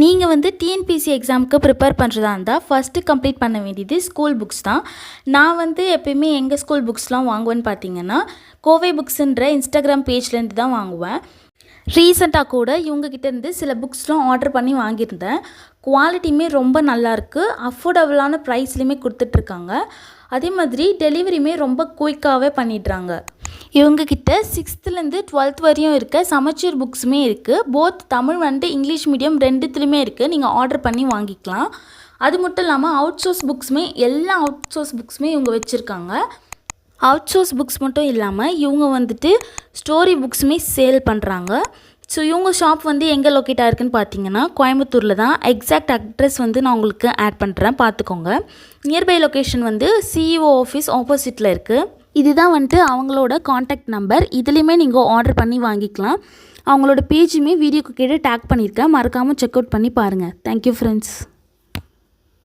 நீங்கள் வந்து டிஎன்பிஎஸ்சி எக்ஸாமுக்கு ப்ரிப்பேர் பண்ணுறதா இருந்தால் ஃபஸ்ட்டு கம்ப்ளீட் பண்ண வேண்டியது ஸ்கூல் புக்ஸ் தான். நான் வந்து எப்பயுமே எங்கள் ஸ்கூல் புக்ஸ்லாம் வாங்குவேன்னு பார்த்தீங்கன்னா கோவை புக்ஸுன்ற இன்ஸ்டாகிராம் பேஜ்லேருந்து தான் வாங்குவேன். ரீசெண்டாக கூட இவங்ககிட்டேருந்து சில புக்ஸ்லாம் ஆர்டர் பண்ணி வாங்கியிருந்தேன். குவாலிட்டியுமே ரொம்ப நல்லாயிருக்கு, அஃபோர்டபுளான ப்ரைஸ்லையுமே கொடுத்துட்ருக்காங்க. அதே மாதிரி டெலிவரியுமே ரொம்ப குயிக்காகவே பண்ணிடுறாங்க. இவங்கக்கிட்ட 6th-லேருந்து 12th வரையும் இருக்க சமச்சீர் புக்ஸுமே இருக்குது. Both Tamil and English medium ரெண்டுத்துலேயுமே இருக்குது. நீங்கள் ஆர்டர் பண்ணி வாங்கிக்கலாம். அது மட்டும் இல்லாமல் அவுட் சோர்ஸ் புக்ஸுமே எல்லா அவுட் சோர்ஸ் புக்ஸுமே இவங்க வச்சுருக்காங்க. அவுட் சோர்ஸ் புக்ஸ் மட்டும் இல்லாமல் இவங்க வந்துட்டு ஸ்டோரி புக்ஸுமே சேல் பண்ணுறாங்க. ஸோ இவங்க ஷாப் வந்து எங்கே லொக்கேட் ஆகிருக்குன்னு பார்த்தீங்கன்னா கோயம்புத்தூரில் தான். எக்ஸாக்ட் அட்ரஸ் வந்து நான் உங்களுக்கு ஆட் பண்ணுறேன், பார்த்துக்கோங்க. நியர்பை லொக்கேஷன் வந்து சிஇஓ ஆஃபீஸ் ஆப்போசிட்டில் இருக்குது. இதுதான் வந்துட்டு அவங்களோட காண்டாக்ட் நம்பர். இதுலேயுமே நீங்கள் ஆர்டர் பண்ணி வாங்கிக்கலாம். அவங்களோட பேஜுமே வீடியோக்கு கீழே டேக் பண்ணியிருக்கேன், மறக்காமல் செக் அவுட் பண்ணி பாருங்கள். Thank you friends.